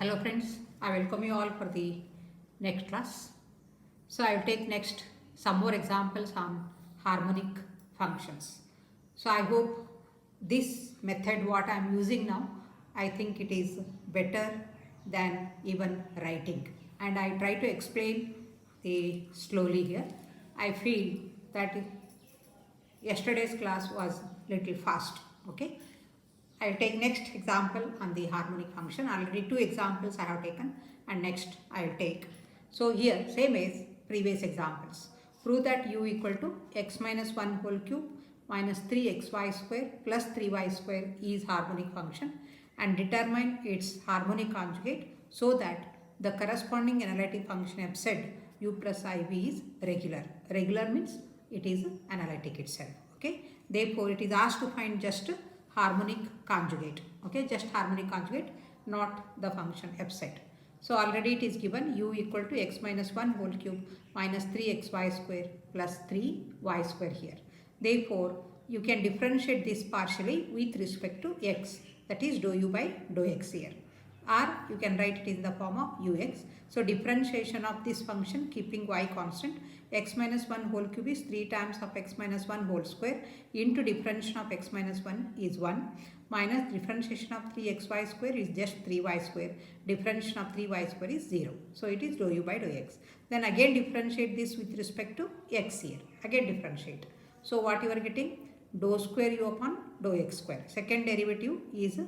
Hello friends, I welcome you all for the next class. So I will take next some more examples on harmonic functions. So I hope this method what I am using now, I think it is better than even writing. And I try to explain the slowly here. I feel that yesterday's class was little fast. Okay. I'll take next example on the harmonic function. Already two examples I have taken and next I'll take. So here same as previous examples. Prove that u equal to x minus 1 whole cube minus 3xy square plus 3y square is harmonic function and determine its harmonic conjugate so that the corresponding analytic function f z u plus iv is regular. Regular means it is analytic itself. Okay. Therefore, it is asked to find just harmonic conjugate. Okay, just harmonic conjugate, not the function f set. So already it is given u equal to x minus 1 whole cube minus 3xy square plus 3y square here. Therefore, you can differentiate this partially with respect to x, that is dou u by dou x here. Or you can write it in the form of ux. So differentiation of this function keeping y constant, x minus 1 whole cube is 3 times of x minus 1 whole square into differentiation of x minus 1 is 1 minus differentiation of 3xy square is just 3y square, differentiation of 3y square is 0. So it is dou u by dou x. Then again differentiate this with respect to x here. Again differentiate. So what you are getting? Dou square u upon dou x square. Second derivative is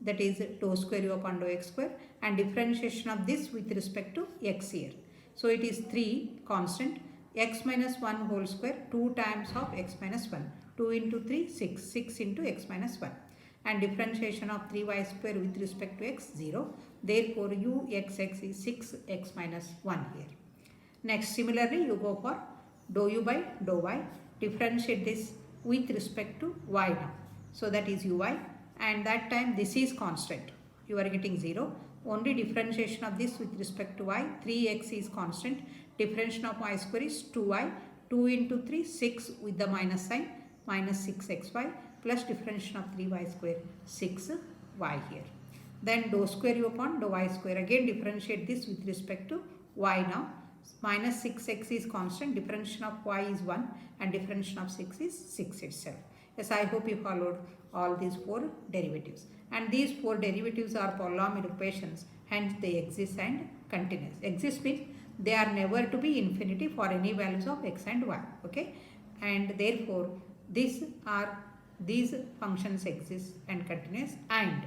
that is dou square u upon dou x square and differentiation of this with respect to x here. So it is 3 constant x minus 1 whole square 2 times of x minus 1. 2 into 3 6. 6 into x minus 1 and differentiation of 3y square with respect to x 0. Therefore uxx is 6x minus 1 here. Next similarly you go for dou u by dou y. Differentiate this with respect to y now. So that is uy and that time this is constant. You are getting 0. Only differentiation of this with respect to y. 3x is constant. Differentiation of y square is 2y. 2 into 3 6 with the minus sign minus 6xy plus differentiation of 3y square 6y here. Then dou square u upon dou y square. Again differentiate this with respect to y now. Minus 6x is constant. Differentiation of y is 1 and differentiation of 6 is 6 itself. Yes, I hope you followed all these 4 derivatives. And these 4 derivatives are polynomial equations, hence they exist and continuous. Exist means they are never to be infinity for any values of x and y. Okay, and therefore these functions exist and continuous. And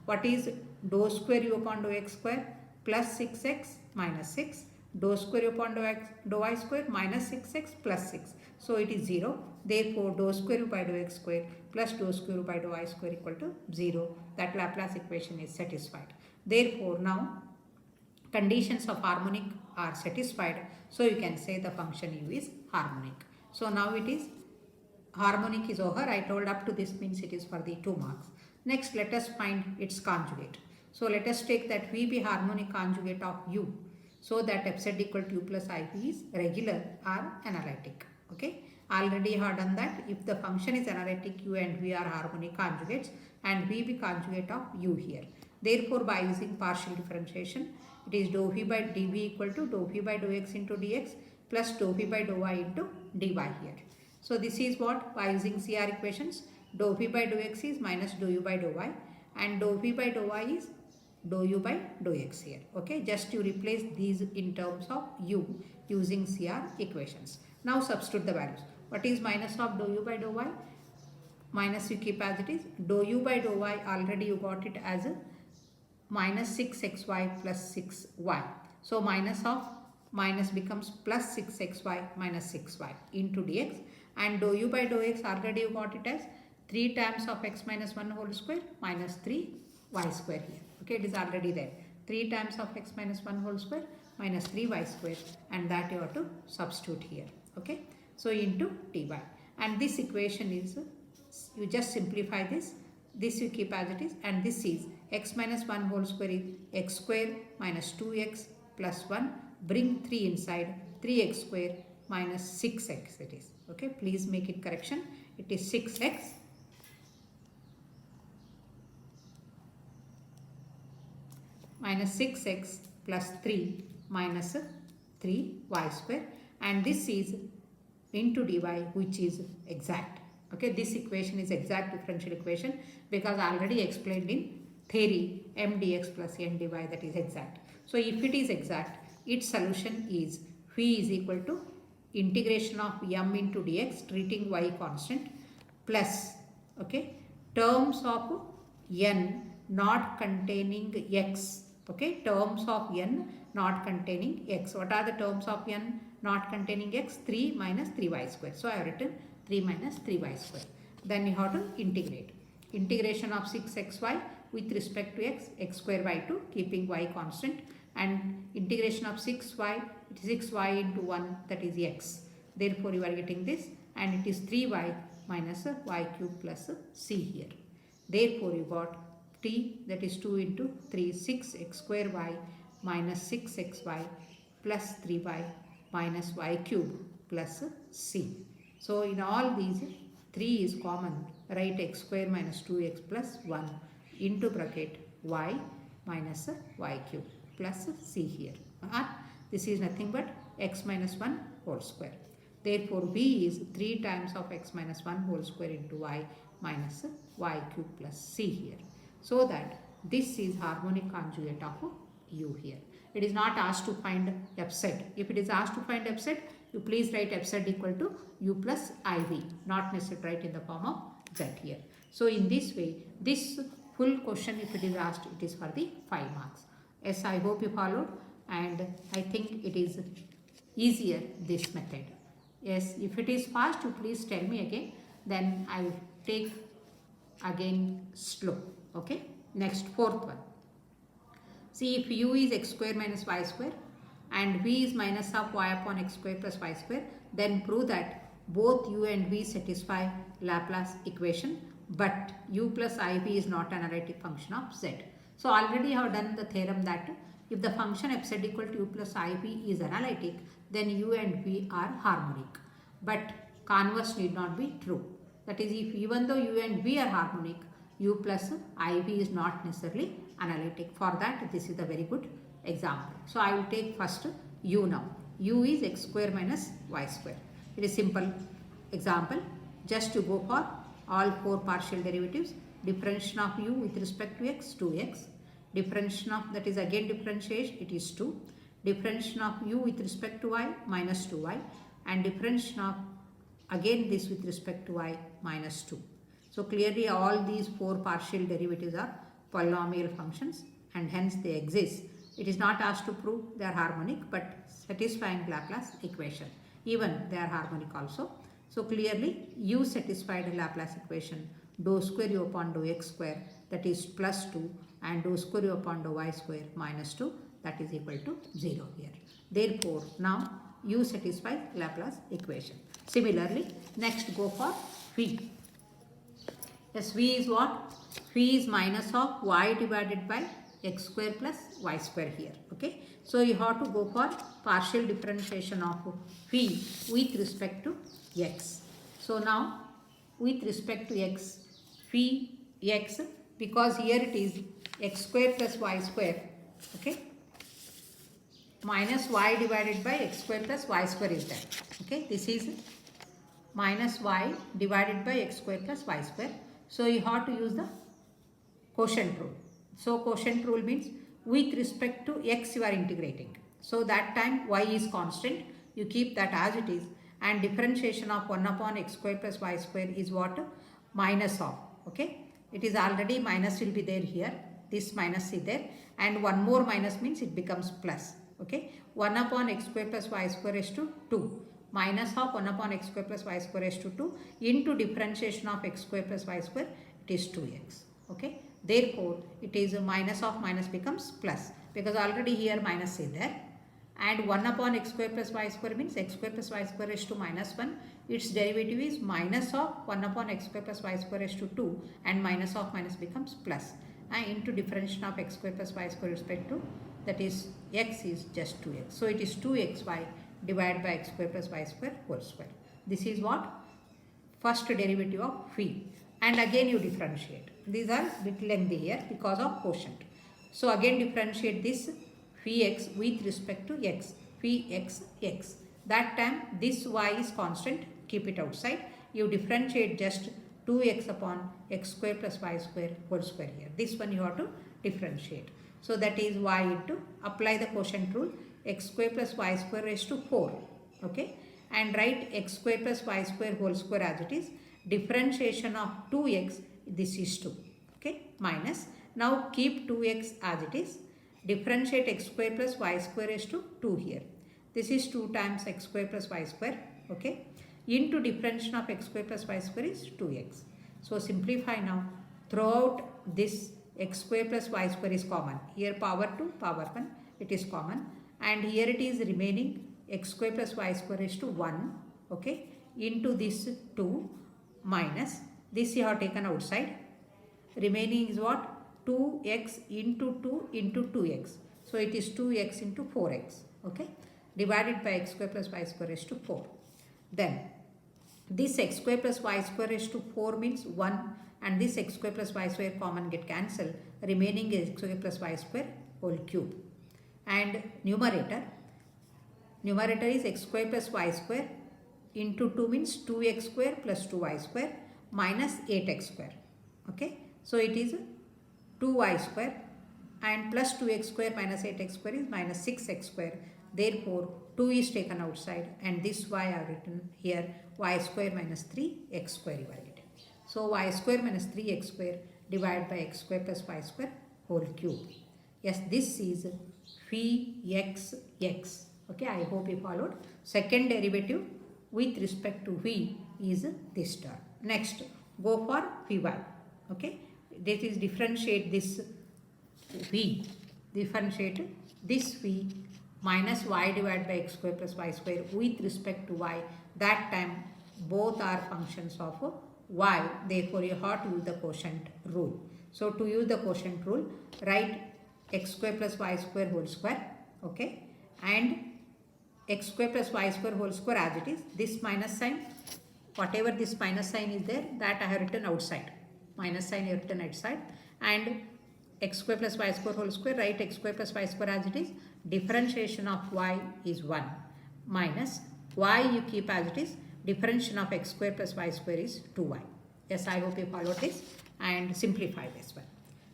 what is dou square u upon dou x square plus 6x minus 6, dou square u upon dou y square minus 6x plus 6. So it is 0. Therefore dou square u by dou x square plus dou square u by dou y square equal to 0. That Laplace equation is satisfied. Therefore now conditions of harmonic are satisfied. So you can say the function u is harmonic. So now it is harmonic is over. I told up to this means it is for the 2 marks. Next let us find its conjugate. So let us take that v be harmonic conjugate of u so that f z equal to u plus iv is regular or analytic. Okay. Already have done that. If the function is analytic, u and v are harmonic conjugates and v be conjugate of u here. Therefore by using partial differentiation, it is dou v by dv equal to dou v by dou x into dx plus dou v by dou y into dy here. So this is what, by using CR equations, dou v by dou x is minus dou u by dou y and dou v by dou y is dou u by dou x here. Okay, just you replace these in terms of u using CR equations. Now substitute the values. What is minus of dou u by dou y? Minus you keep as it is. Dou u by dou y already you got it as a minus 6xy plus 6y. So minus of minus becomes plus 6xy minus 6y into dx, and dou u by dou x already you got it as 3 times of x minus 1 whole square minus 3y square here. Okay, it is already there. 3 times of x minus 1 whole square minus 3y square, and that you have to substitute here. Okay, so into dy, and this equation is, you just simplify this you keep as it is, and this is x minus 1 whole square is x square minus 2x plus 1, bring 3 inside, 3x square minus 6x it is. Okay, please make it correction. It is 6x minus 6x plus 3 minus 3y square, and this is into dy, which is exact. Okay, this equation is exact differential equation because I already explained in theory m dx plus n dy, that is exact. So if it is exact, its solution is phi is equal to integration of m into dx treating y constant plus, okay, terms of n not containing x. Okay, terms of n not containing x. What are the terms of n not containing x? 3 minus 3y square. So I have written 3 minus 3y square. Then you have to integrate. Integration of 6xy with respect to x, x square by 2, keeping y constant, and integration of 6y into 1, that is x. Therefore you are getting this, and it is 3y minus y cube plus c here. Therefore you got t, that is 2 into 3, 6x square y minus 6xy plus 3y minus y cube plus c. So in all these, 3 is common. Write x square minus 2x plus 1 into bracket y minus y cube plus c here. This is nothing but x minus 1 whole square. Therefore b is 3 times of x minus 1 whole square into y minus y cube plus c here. So that this is harmonic conjugate of u here. It is not asked to find f z. If it is asked to find f z, you please write f z equal to u plus iv, not necessarily write in the form of z here. So in this way, this full question, if it is asked, it is for the 5 marks. Yes, I hope you followed, and I think it is easier this method. Yes, if it is fast, you please tell me again, then I will take again slow. Okay, next, fourth one. See, if u is x square minus y square and v is minus of y upon x square plus y square, then prove that both u and v satisfy Laplace equation, but u plus iv is not an analytic function of z. So already I have done the theorem that if the function f z equal to u plus iv is analytic, then u and v are harmonic. But converse need not be true. That is, if even though u and v are harmonic, u plus iv is not necessarily analytic. For that, this is a very good example. So I will take first u now. U is x square minus y square. It is simple example. Just to go for all 4 partial derivatives. Differentiation of u with respect to x, 2x. Differentiation of, that is again differentiation, it is 2. Differentiation of u with respect to y, minus 2y. And differentiation of again this with respect to y, minus 2. So clearly all these 4 partial derivatives are polynomial functions, and hence they exist. It is not asked to prove they are harmonic, but satisfying Laplace equation. Even they are harmonic also. So clearly u satisfied Laplace equation, dou square u upon dou x square, that is plus 2, and dou square u upon dou y square minus 2, that is equal to 0 here. Therefore now u satisfies Laplace equation. Similarly, next go for v. Yes, v is what? V is minus of y divided by x square plus y square here. Okay, so you have to go for partial differentiation of v with respect to x. So now with respect to x, v x, because here it is x square plus y square, okay, minus y divided by x square plus y square is there. Okay, this is minus y divided by x square plus y square. So you have to use the quotient rule. So quotient rule means with respect to x you are integrating. So that time y is constant, you keep that as it is, and differentiation of 1 upon x square plus y square is what? Minus of. Okay, it is already minus will be there here, this minus is there, and one more minus means it becomes plus. Okay, 1 upon x square plus y square is to 2, minus of 1 upon x square plus y square is to 2 into differentiation of x square plus y square, it is 2x. Okay, therefore it is a minus of minus becomes plus, because already here minus is there, and 1 upon x square plus y square means x square plus y square is to minus 1, its derivative is minus of 1 upon x square plus y square is to 2, and minus of minus becomes plus, and into differentiation of x square plus y square respect to, that is x is just 2x. So it is 2xy divided by x square plus y square whole square. This is what? First derivative of phi. And again you differentiate. These are bit lengthy here because of quotient. So again differentiate this phi x with respect to x, phi x x. That time this y is constant, keep it outside. You differentiate just 2x upon x square plus y square whole square here. This one you have to differentiate. So that is y into, apply the quotient rule, x square plus y square raised to 4. Okay, and write x square plus y square whole square as it is. Differentiation of 2x, this is 2. Okay, minus, now keep 2x as it is. Differentiate x square plus y square raised to 2 here. This is 2 times x square plus y square. Okay, into differentiation of x square plus y square is 2x. So simplify now. Throughout this x square plus y square is common. Here power 2, power 1, it is common. And here it is remaining x square plus y square is to 1. Okay, into this 2 minus, this you have taken outside. Remaining is what? 2x into 2 into 2x. So it is 2x into 4x. Okay, divided by x square plus y square is to 4. Then this x square plus y square is to 4 means 1, and this x square plus y square common get cancelled. Remaining is x square plus y square whole cube. And numerator is x square plus y square into 2 means 2x square plus 2y square minus 8x square. Okay, so it is 2y square, and plus 2x square minus 8x square is minus 6x square. Therefore 2 is taken outside, and this y I have written here, y square minus 3x square you are written. So y square minus 3x square divided by x square plus y square whole cube. Yes, this is phi x x. Okay, I hope you followed. Second derivative with respect to v is this term. Next, go for phi y. Okay, this is differentiate this v. Differentiate this v minus y divided by x square plus y square with respect to y. That time both are functions of y. Therefore, you have to use the quotient rule. So, to use the quotient rule, write x square plus y square whole square. Okay, and x square plus y square whole square as it is. This minus sign, whatever this minus sign is there, that I have written outside. Minus sign I have written outside. And x square plus y square whole square, write x square plus y square as it is. Differentiation of y is 1 minus y you keep as it is. Differentiation of x square plus y square is 2y. Yes, I hope you followed this, and simplify this one.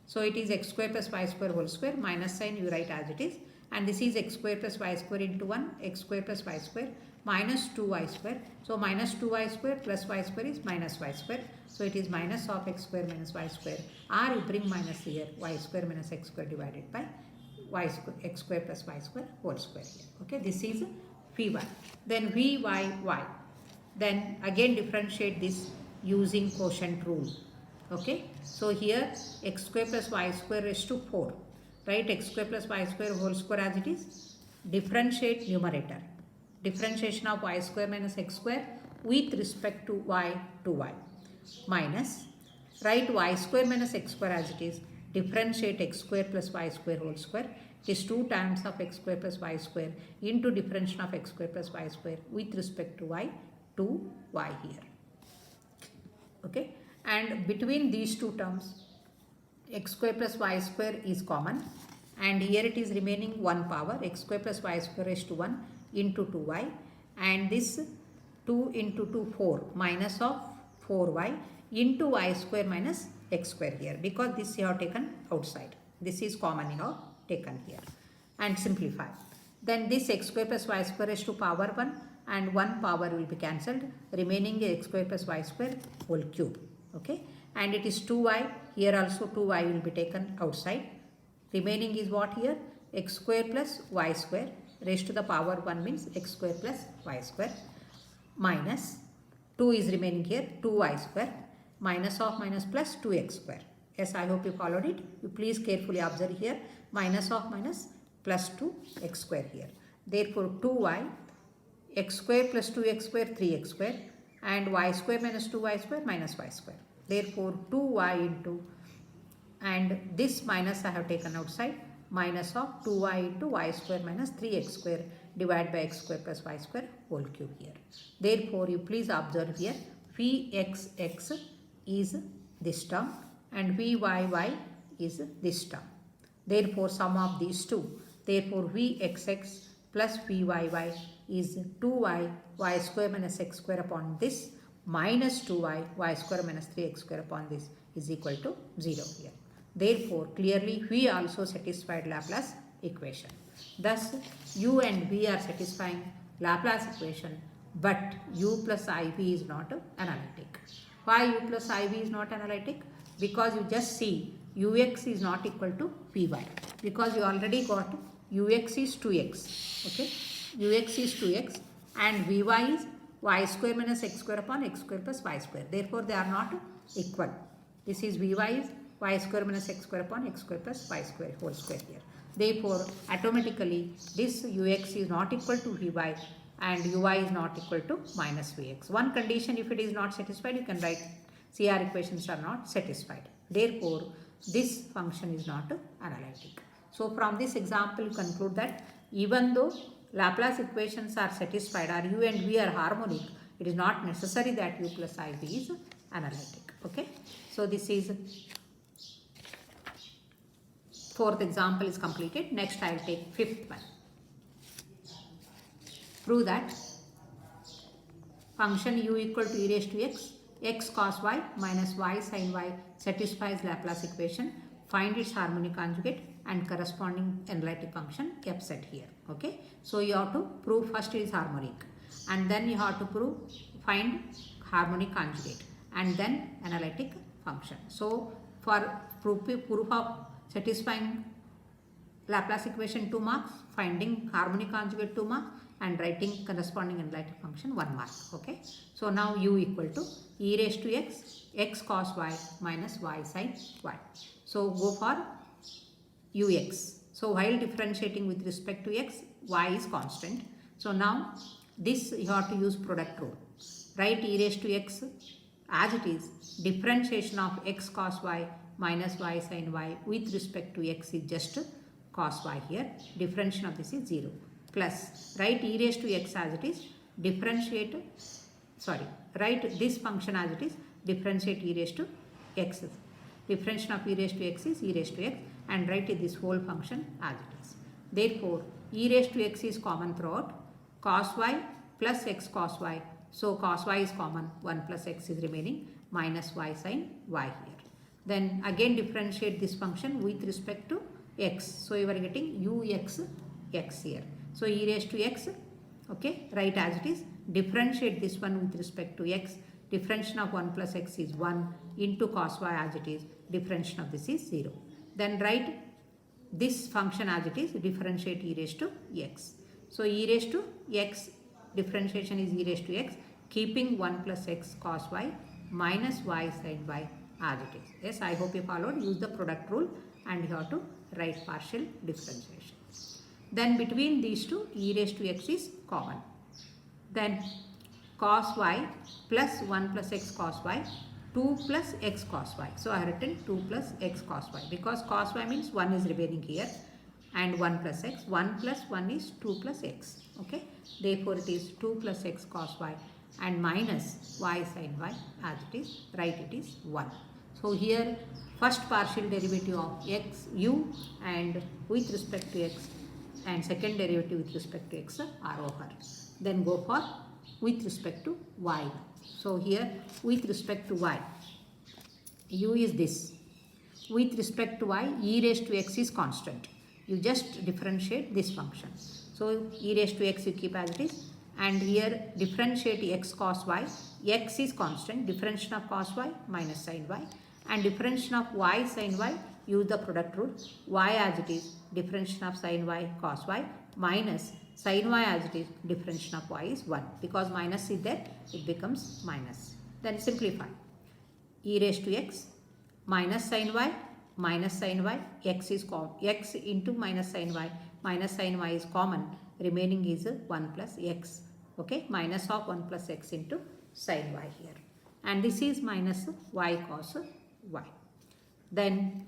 So it is x square plus y square whole square, minus sign you write as it is, and this is x square plus y square into 1, x square plus y square minus 2y square. So minus 2y square plus y square is minus y square. So it is minus of x square minus y square, or you bring minus here, y square minus x square divided by y square, x square plus y square whole square here. Okay, this is phi y. Then v y y. Then again differentiate this using quotient rule. Okay, so here x square plus y square raised to 4. Write x square plus y square whole square as it is. Differentiate numerator. Differentiation of y square minus x square with respect to y minus, write y square minus x square as it is. Differentiate x square plus y square whole square. It is 2 times of x square plus y square into differentiation of x square plus y square with respect to y here. Okay, and between these two terms, x square plus y square is common, and here it is remaining 1 power, x square plus y square raised to 1 into 2y, and this 2 into 2 4 minus of 4y into y square minus x square here, because this you have taken outside. This is common you have taken here, and simplify. Then this x square plus y square raised to power 1, and 1 power will be cancelled. Remaining x square plus y square whole cube. Okay, and it is 2y. Here also 2y will be taken outside. Remaining is what here? X square plus y square raised to the power 1 means x square plus y square minus 2 is remaining here, 2y square minus of minus plus 2x square. Yes, I hope you followed it. You please carefully observe here, minus of minus plus 2x square here. Therefore 2y, x square plus 2x square 3x square, and y square minus 2y square minus y square. Therefore 2y into, and this minus I have taken outside, minus of 2y into y square minus 3x square divided by x square plus y square whole cube here. Therefore you please observe here, phi x is this term and vy is this term. Therefore, sum of these two. Therefore, Vxx plus Vyy is 2y y square minus x square upon this minus 2y y square minus 3x square upon this is equal to 0 here. Therefore, clearly V also satisfied Laplace equation. Thus, U and V are satisfying Laplace equation, but U plus IV is not analytic. Why U plus IV is not analytic? Because you just see Ux is not equal to Vy. Because you already got Ux is 2x. Okay, Ux is 2x and Vy is y square minus x square upon x square plus y square. Therefore, they are not equal. This is Vy is y square minus x square upon x square plus y square whole square here. Therefore, automatically this Ux is not equal to Vy and Uy is not equal to minus Vx. One condition, if it is not satisfied, you can write CR equations are not satisfied. Therefore, this function is not analytic. So, from this example, you conclude that even though Laplace equations are satisfied or U and V are harmonic, it is not necessary that U plus IV is analytic. Okay. So, this is fourth example is completed. Next, I will take fifth one. Prove that function U equal to e raised to x cos y minus y sin y satisfies Laplace equation. Find its harmonic conjugate and corresponding analytic function f set here. Okay. So, you have to prove first it is harmonic and then you have to find harmonic conjugate and then analytic function. So, for proof of satisfying Laplace equation 2 marks, finding harmonic conjugate 2 marks and writing corresponding analytic function 1 mark. Okay. So, now U equal to e raised to x cos y minus y sin y. So, go for Ux. So, while differentiating with respect to x, y is constant. So, now this you have to use product rule. Write e raised to x as it is. Differentiation of x cos y minus y sin y with respect to x is just cos y here. Differentiation of this is 0. Plus, write e raised to x as it is. Write this function as it is. Differentiate e raised to x. Differentiation of e raised to x is e raised to x and write this whole function as it is. Therefore, e raised to x is common throughout. Cos y plus x cos y. So, cos y is common. 1 plus x is remaining minus y sin y here. Then again differentiate this function with respect to x. So, you are getting ux x here. So, e raised to x, okay, write as it is. Differentiate this one with respect to x. Differentiation of 1 plus x is 1 into cos y as it is. Differentiation of this is 0. Then write this function as it is. Differentiate e raised to x. So, e raised to x differentiation is e raised to x, keeping 1 plus x cos y minus y sin y as it is. Yes, I hope you followed. Use the product rule and you have to write partial differentiation. Then between these two, e raised to x is common. Then cos y plus 1 plus x cos y, 2 plus x cos y. So, I have written 2 plus x cos y because cos y means 1 is remaining here and 1 plus x. 1 plus 1 is 2 plus x. Okay. Therefore, it is 2 plus x cos y and minus y sin y as it is. Write it is 1. So, here first partial derivative of x u and with respect to x and second derivative with respect to x are over. Then go for with respect to y. So, here with respect to y, u is this. With respect to y, e raised to x is constant. You just differentiate this function. So, e raised to x you keep as it is and here differentiate x cos y. X is constant, differentiation of cos y minus sin y and differentiation of y sin y, use the product rule. Y as it is, differentiation of sin y cos y minus sin y as it is, differentiation of y is 1. Because minus is there, it becomes minus. Then simplify. E raised to x minus sin y, x is x into minus sin y is common, remaining is 1 plus x. Okay, minus of 1 plus x into sin y here. And this is minus y cos y. Then,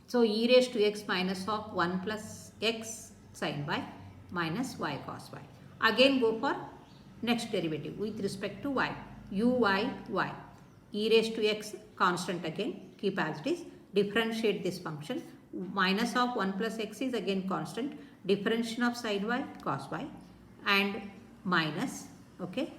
so e raised to x minus of 1 plus x sin y minus y cos y. Again go for next derivative with respect to y. U y y. E raised to x constant again, keep as it is. differentiate this function. Minus of 1 plus x is again constant. Differentiation of sin y cos y and minus, okay,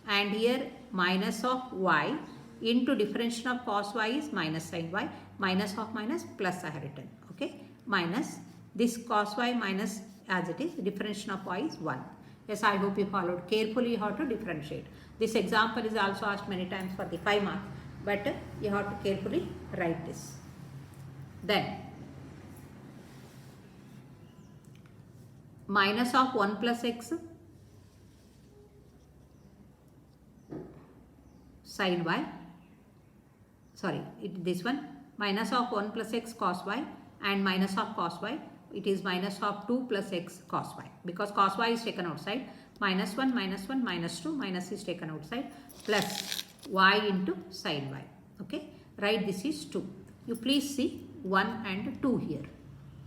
and here minus of y into differentiation of cos y is minus sin y, minus of minus plus I have written, okay, minus this cos y minus as it is, differentiation of y is 1. Yes, I hope you followed carefully how to differentiate. This example is also asked many times for the 5 marks, but you have to carefully write this. Then minus of 1 plus x sin y, sorry, this one minus of 1 plus x cos y and minus of cos y, it is minus of 2 plus x cos y, because cos y is taken outside, minus 1 minus 1 minus 2, minus is taken outside, plus y into sin y, okay, right, this is 2. You please see 1 and 2 here,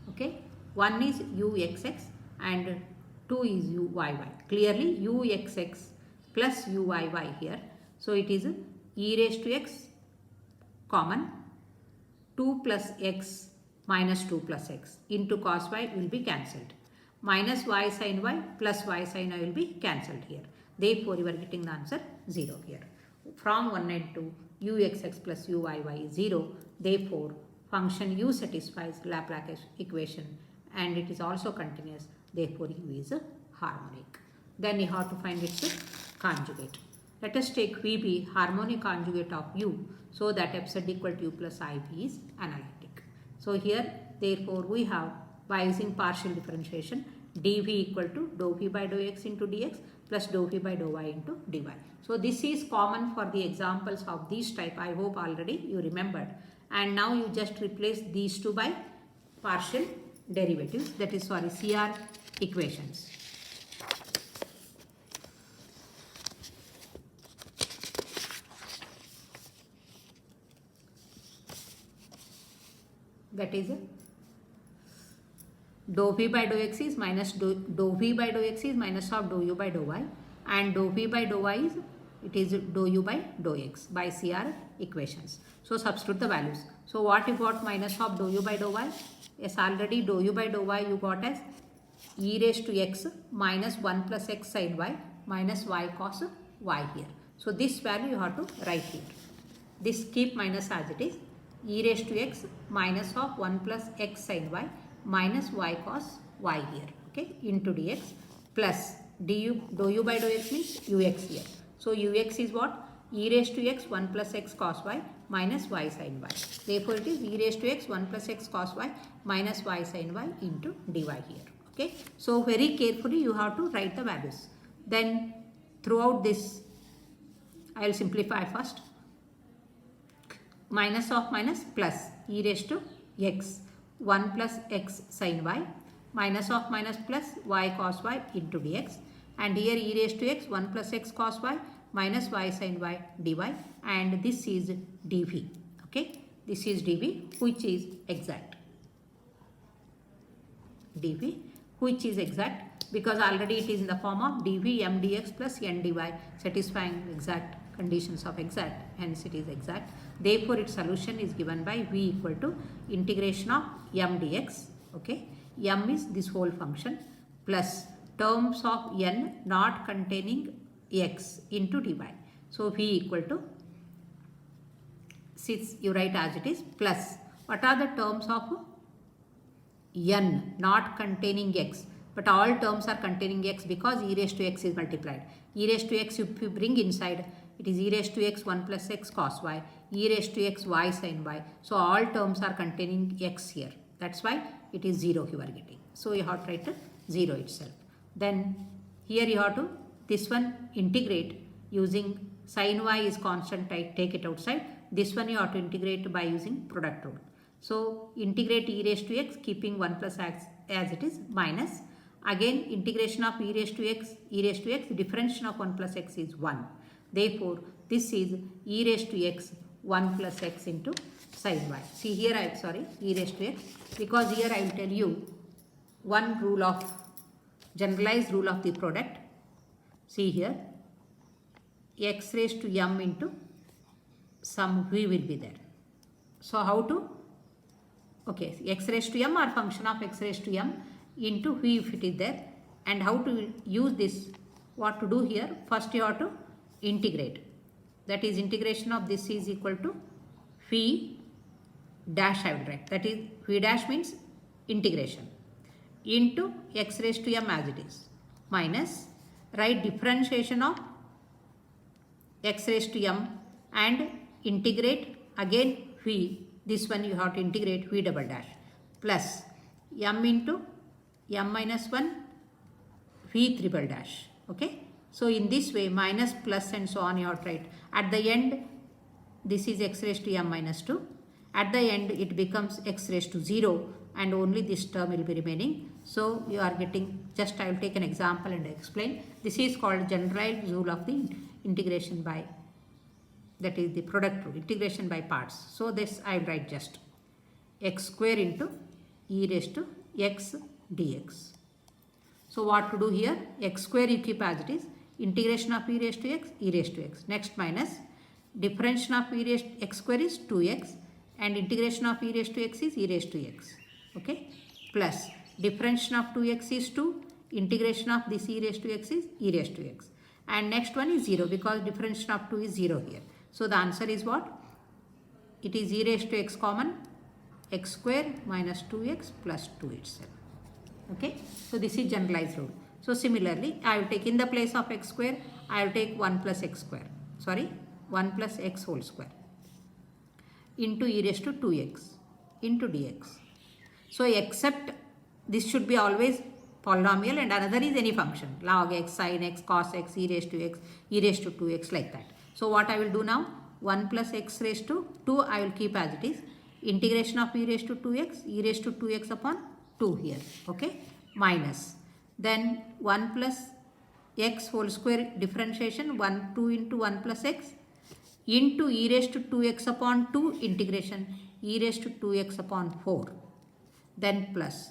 okay, 1 is uxx and 2 is uyy, clearly uxx plus uyy here, so it is e raised to x common 2 plus x minus 2 plus x into cos y will be cancelled, minus y sin y plus y sin y will be cancelled here. Therefore, you are getting the answer 0 here. From 1 and 2, uxx plus uyy is 0. Therefore, function u satisfies Laplace equation and it is also continuous. Therefore, u is a harmonic. Then you have to find its conjugate. Let us take VB, harmonic conjugate of u, so that fz equal to u plus ib is analytic. So here, therefore, we have by using partial differentiation dv equal to dou v by dou x into dx plus dou v by dou y into dy. So this is common for the examples of this type. I hope already you remembered. And now you just replace these two by partial derivatives, that is CR equations. That is dou v by dou x is minus dou v by dou x is minus of dou u by dou y, and dou v by dou y is it is dou u by dou x by CR equations. So substitute the values. So what you got minus of dou u by dou y? Yes, already dou u by dou y you got as e raised to x minus 1 plus x sin y minus y cos y here. So this value you have to write here. This keep minus as it is, e raised to x minus of 1 plus x sin y minus y cos y here, okay, into dx plus dou u by dou x means ux here. So ux is what? E raised to x 1 plus x cos y minus y sin y. Therefore, it is e raised to x 1 plus x cos y minus y sin y into dy here. Okay. So very carefully you have to write the values. Then throughout this, I will simplify first. Minus of minus plus e raised to x 1 plus x sin y minus of minus plus y cos y into dx, and here e raised to x 1 plus x cos y minus y sin y dy, and this is dv. Okay, this is dv which is exact. dv which is exact because already it is in the form of dv m dx plus n dy, satisfying exact conditions of exact, hence it is exact. Therefore, its solution is given by v equal to integration of m dx, okay, m is this whole function plus terms of n not containing x into dy. So, v equal to, since you write as it is, plus what are the terms of n not containing x, but all terms are containing x because e raised to x is multiplied. E raised to x if you bring inside, it is e raised to x 1 plus x cos y, e raised to x y sin y. So all terms are containing x here. That's why it is 0 you are getting. So you have to write 0 itself. Then here you have to, this one integrate using sin y is constant, take it outside. This one you have to integrate by using product rule. So integrate e raised to x keeping 1 plus x as it is minus. Again integration of e raised to x, differentiation of 1 plus x is 1. Therefore, this is e raised to x 1 plus x into sin y. See here I am sorry, e raised to x, because here I will tell you one rule of, generalized rule of the product. See here, x raised to m into some v will be there. So how to okay, x raised to m or function of x raised to m into v if it is there. And how to use this, what to do here, first you have to integrate, that is integration of this is equal to v dash I will write, that is v dash means integration into x raised to m as it is minus write differentiation of x raised to m and integrate again v, this one you have to integrate v double dash plus m into m minus 1 v triple dash. Okay, so in this way minus plus and so on you have to write. At the end this is x raised to m minus 2, at the end it becomes x raised to 0 and only this term will be remaining. So you are getting, just I will take an example and explain. This is called generalized rule of the integration by, that is the product rule, integration by parts. So this I will write just x square into e raised to x dx. So what to do here, x square you keep as it is, integration of e raised to x, e raised to x. Next minus differentiation of e raised to x square is 2x and integration of e raised to x is e raised to x. Okay, plus differentiation of 2x is 2, integration of this e raised to x is e raised to x. And next one is 0 because differentiation of 2 is 0 here. So the answer is what? It is e raised to x common, x square minus 2x plus 2 itself. Okay, so this is generalized rule. So similarly, I will take in the place of x square, I will take 1 plus x square, sorry, 1 plus x whole square into e raised to 2x into dx. So except this should be always polynomial and another is any function, log x, sin x, cos x, e raised to x, e raised to 2x like that. So what I will do now, 1 plus x raised to 2 I will keep as it is, integration of e raised to 2x, e raised to 2x upon 2 here, okay, minus then 1 plus x whole square differentiation 1 2 into 1 plus x into e raised to 2x upon 2 integration e raised to 2x upon 4, then plus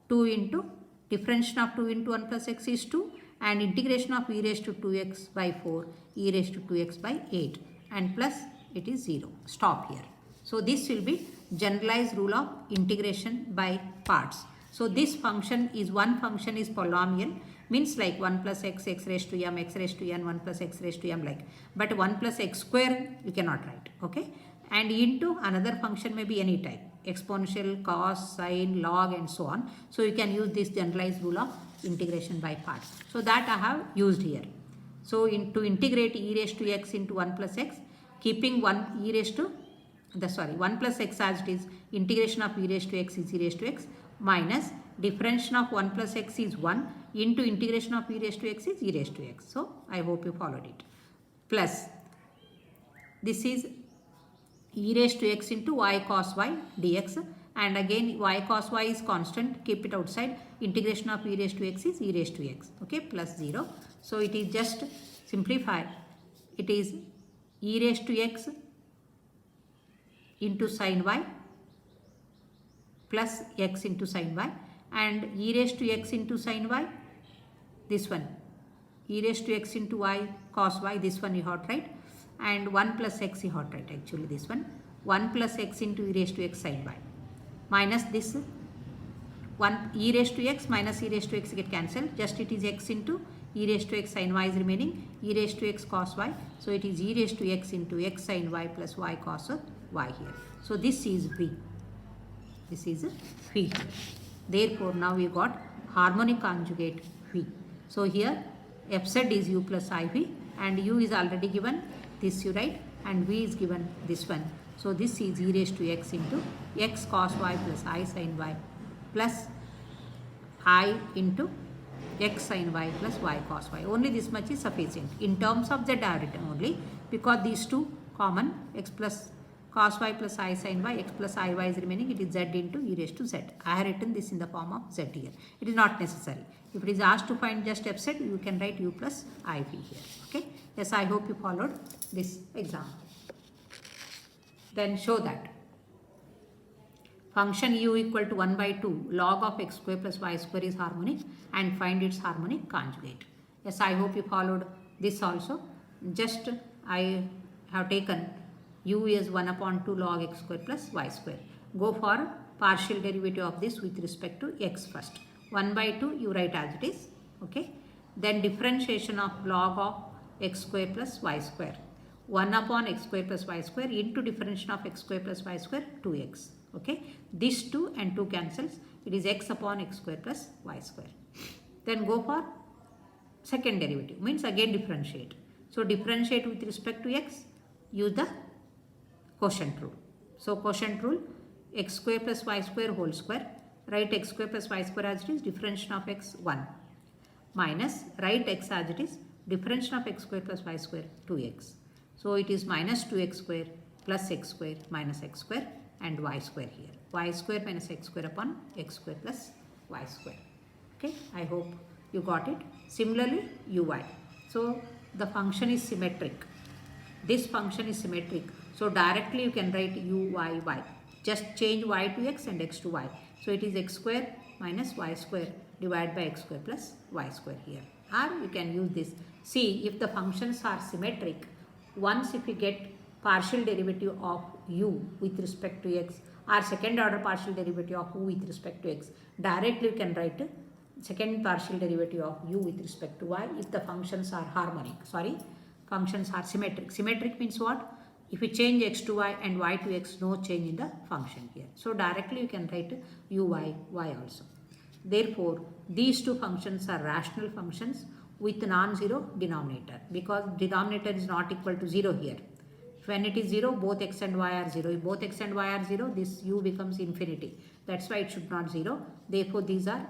2 into differentiation of 2 into 1 plus x is 2 and integration of e raised to 2x by 4 e raised to 2x by 8 and plus it is 0. Stop here. So this will be generalized rule of integration by parts. So this function is, one function is polynomial, means like 1 plus x, x raised to m, x raised to n, 1 plus x raised to m like, but 1 plus x square you cannot write, okay, and into another function may be any type, exponential, cos, sin, log and so on. So you can use this generalized rule of integration by parts. So that I have used here. So to integrate e raised to x into 1 plus x, keeping 1 e raised to 1 plus x as it is, integration of e raised to x is e raised to x minus differentiation of 1 plus x is 1 into integration of e raised to x is e raised to x. So I hope you followed it. Plus this is e raised to x into y cos y dx, and again y cos y is constant, keep it outside, integration of e raised to x is e raised to x, okay, plus 0. So it is just simplify, it is e raised to x into sin y plus x into sin y, and e raised to x into sin y, this one e raised to x into y cos y, this one you have to write, and 1 plus x you have to write, actually this one 1 plus x into e raised to x sin y minus this 1 e raised to x minus e raised to x get cancelled, just it is x into e raised to x sin y is remaining, e raised to x cos y, so it is e raised to x into x sin y plus y cos y here. So this is v, this is v here. Therefore now we got harmonic conjugate v. So here fz is u plus iv and u is already given, this you write, and v is given this one. So this is e raised to x into x cos y plus I sin y plus I into x sin y plus y cos y. Only this much is sufficient. In terms of z I have written only, because these two common, x plus cos y plus I sin y, x plus I y is remaining, it is z into e raised to z. I have written this in the form of z here. It is not necessary. If it is asked to find just fz, you can write u plus iv here. Okay. Yes, I hope you followed this example. Then show that function u equal to 1 by 2 log of x square plus y square is harmonic and find its harmonic conjugate. Yes, I hope you followed this also. Just I have taken u is 1 upon 2 log x square plus y square. Go for partial derivative of this with respect to x first. 1 by 2 you write as it is. Okay. Then differentiation of log of x square plus y square. 1 upon x square plus y square into differentiation of x square plus y square 2x. Okay. This 2 and 2 cancels. It is x upon x square plus y square. Then go for second derivative. Means again differentiate. So differentiate with respect to x. Use the quotient rule. So quotient rule, x square plus y square whole square. Write x square plus y square as it is. Differentiation of x 1. Minus write x as it is. Differentiation of x square plus y square 2x. So it is minus 2x square plus x square minus x square and y square here. Y square minus x square upon x square plus y square. Okay, I hope you got it. Similarly, uy. So the function is symmetric. This function is symmetric. So directly you can write uyy. Just change y to x and x to y. So it is x square minus y square divided by x square plus y square here. Or you can use this. See, if the functions are symmetric, once if you get partial derivative of u with respect to x or second order partial derivative of u with respect to x, directly you can write second partial derivative of u with respect to y if the functions are harmonic. Functions are symmetric. Symmetric means what? If you change x to y and y to x, no change in the function here. So directly you can write uy, y also. Therefore, these two functions are rational functions with non-zero denominator, because denominator is not equal to 0 here. When it is 0, both x and y are 0. If both x and y are 0, this u becomes infinity. That's why it should not 0. Therefore, these are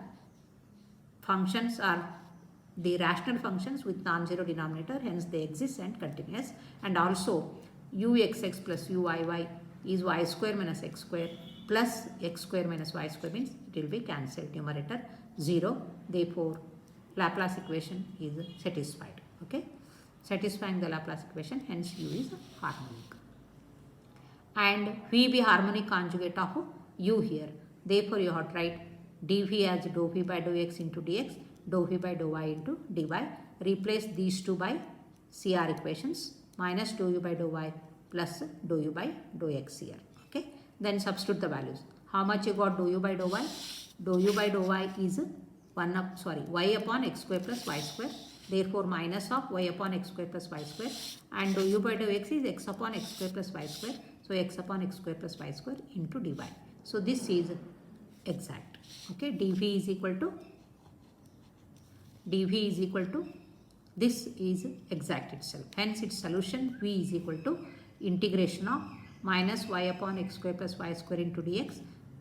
functions are the rational functions with non-zero denominator, hence they exist and continuous. And also uxx plus uyy is y square minus x square plus x square minus y square, means it will be cancelled, numerator 0. Therefore, Laplace equation is satisfied. Okay, satisfying the Laplace equation, hence u is harmonic. And v be harmonic conjugate of u here. Therefore, you have to write dv as dou v by dou x into dx, dou v by dou y into dy. Replace these two by CR equations, minus dou u by dou y plus dou u by dou x here. Okay, then substitute the values. How much you got dou u by dou y? Dou u by dou y is y upon x square plus y square. Therefore, minus of y upon x square plus y square, and dou u by dou x is x upon x square plus y square. So x upon x square plus y square into dy. So this is exact. Okay, dv is equal to this is exact itself. Hence its solution v is equal to integration of minus y upon x square plus y square into dx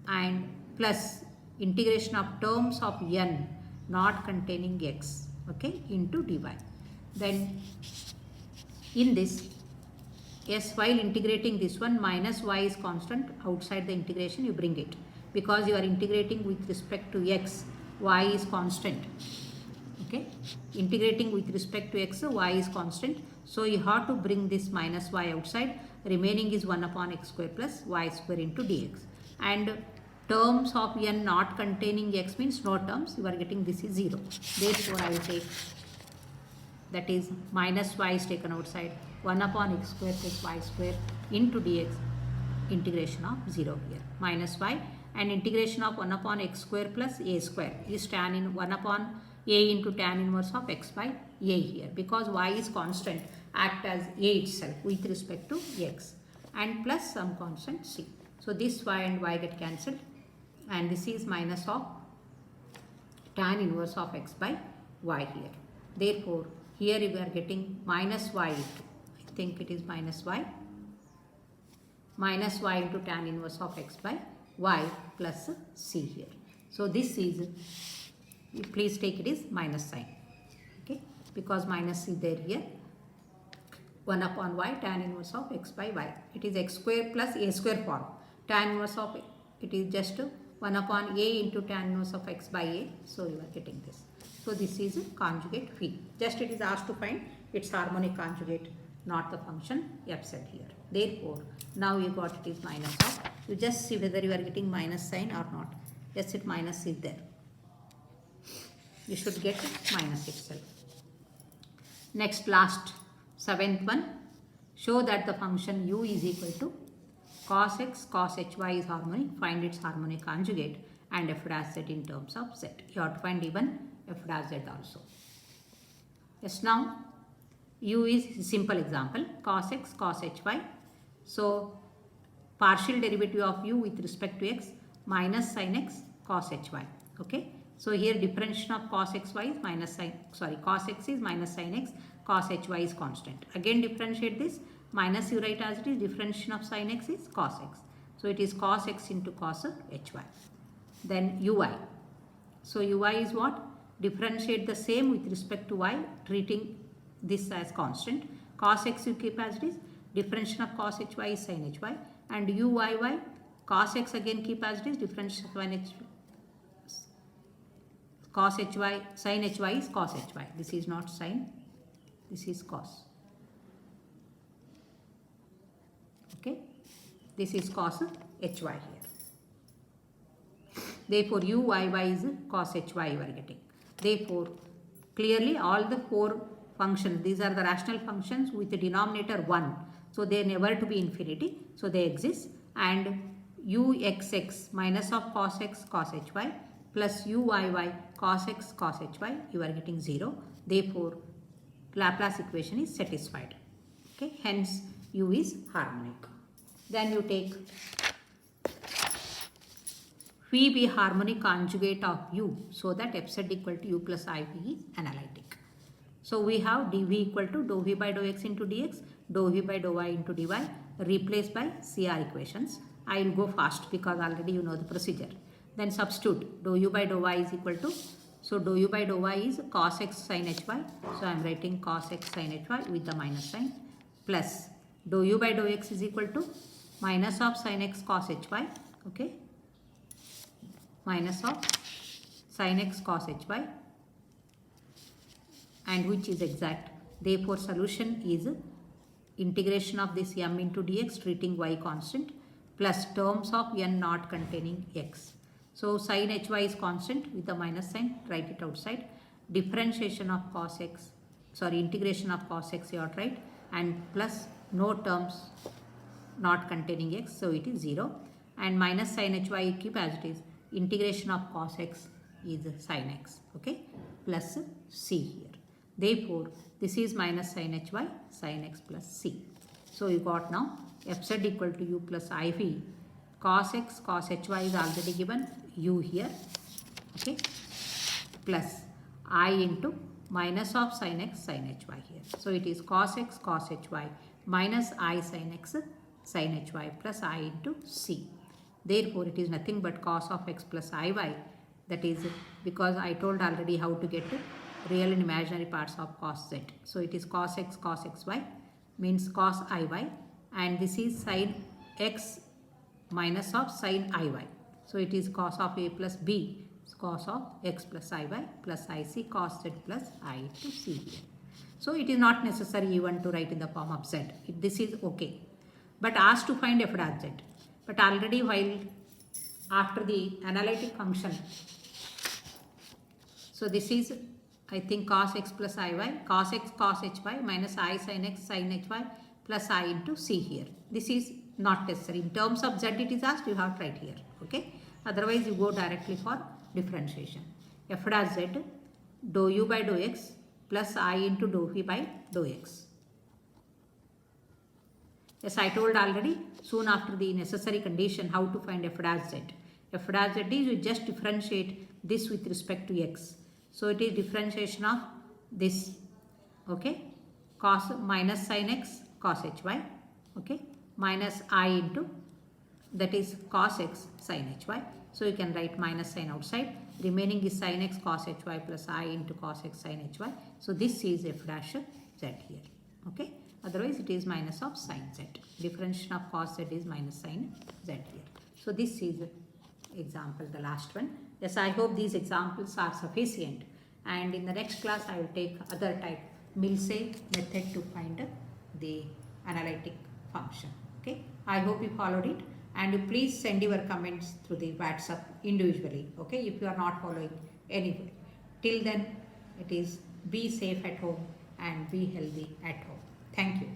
and plus integration of terms of n not containing x, okay, into dy. Then in this, yes, while integrating this one, minus y is constant. Outside the integration you bring it, because you are integrating with respect to x, y is constant. Okay, integrating with respect to x, y is constant. So you have to bring this minus y outside. Remaining is 1 upon x square plus y square into dx. And terms of n not containing x means no terms. You are getting this is 0. Therefore, I will take, that is minus y is taken outside. 1 upon x square plus y square into dx, integration of 0 here. Minus y, and integration of 1 upon x square plus a square is tan in 1 upon a into tan inverse of x by a here, because y is constant, act as a itself with respect to x, and plus some constant c. So this y and y get cancelled, and this is minus of tan inverse of x by y here. Therefore, here we are getting minus y into, I think it is minus y into tan inverse of x by y plus c here. So this is, please take it is minus sign, okay, because minus is there here. 1 upon y tan inverse of x by y. It is x square plus a square form. Tan inverse of it is just 1 upon a into tan inverse of x by a. So you are getting this. So this is a conjugate phi. Just it is asked to find its harmonic conjugate, not the function f z here. Therefore, now you got it is minus of. You just see whether you are getting minus sign or not. Just it minus is there. You should get minus itself. Next, last 7th one. Show that the function u is equal to cos x cos hy is harmonic, find its harmonic conjugate and f dash z in terms of z. You have to find even f dash z also. Yes, now u is simple example, cos x cos hy. So partial derivative of u with respect to x minus sin x cos hy. Okay. So here differentiation of cos xy is minus sin, cos x is minus sin x, cos hy is constant. Again differentiate this, minus you write as it is, differentiation of sin x is cos x. So it is cos x into cos of hy. Then ui. So ui is what? Differentiate the same with respect to y, treating this as constant. Cos x you keep as it is, differentiation of cos hy is sin hy, and uyy, cos x again keep as it is, differentiation of sin hy, cos hy, sin hy is cos hy. This is not sin, this is cos. Okay, this is cos hy here. Therefore, uyy is cos hy you are getting. Therefore, clearly all the four functions, these are the rational functions with the denominator 1. So, they are never to be infinity. So, they exist, and uxx minus of cos x cos hy plus uyy cos x cos hy, you are getting 0. Therefore, Laplace equation is satisfied. Okay, hence u is harmonic. Then you take phi be harmonic conjugate of u, so that fz equal to u plus iv is analytic. So we have dv equal to dou v by dou x into dx, dou v by dou y into dy, replaced by CR equations. I will go fast because already you know the procedure. Then substitute dou u by dou y is equal to, so dou u by dou y is cos x sin hy, so I am writing cos x sin hy with the minus sign, plus dou u by dou x is equal to minus of sin x cos hy, okay, minus of sin x cos hy, and which is exact. Therefore, solution is integration of this m into dx treating y constant plus terms of n not containing x. So, sin hy is constant with the minus sign, write it outside. Differentiation of cos x, integration of cos x you have to write, and plus no terms not containing x, so it is 0, and minus sin hy you keep as it is, integration of cos x is sin x, okay, plus c here. Therefore, this is minus sin hy, sin x plus c. So, you got now fz equal to u plus iv, cos x cos hy is already given, u here, okay, plus I into minus of sin x sin hy here. So, it is cos x cos hy minus I sin x sin hy plus I into c. Therefore, it is nothing but cos of x plus iy, that is because I told already how to get real and imaginary parts of cos z. So, it is cos x cos xy means cos iy, and this is sin x minus of sin iy. So, it is cos of a plus b, cos of x plus iy plus ic cos z plus I to c here. So, it is not necessary even to write in the form of z. This is okay. But asked to find f dash z. But already while after the analytic function, so this is I think cos x plus iy, cos x cos hy minus I sin x sin hy plus I into c here. This is not necessary. In terms of z it is asked, you have to write here. Okay. Otherwise you go directly for differentiation. F dash z dou u by dou x plus I into dou v by dou x. Yes, I told already soon after the necessary condition how to find f dash z. F dash z is you just differentiate this with respect to x. So it is differentiation of this, okay, cos minus sin x cos hy, okay, minus I into, that is cos x sin hy. So you can write minus sign outside, remaining is sin x cos hy plus I into cos x sin hy. So this is f dash z here, okay. Otherwise it is minus of sin z. Differentiation of cos z is minus sin z here. So this is example, the last one. Yes, I hope these examples are sufficient, and in the next class I will take other type Milsey method to find the analytic function. Okay, I hope you followed it, and you please send your comments through the WhatsApp individually. Okay, if you are not following anyway. Till then, it is be safe at home and be healthy at home. Thank you.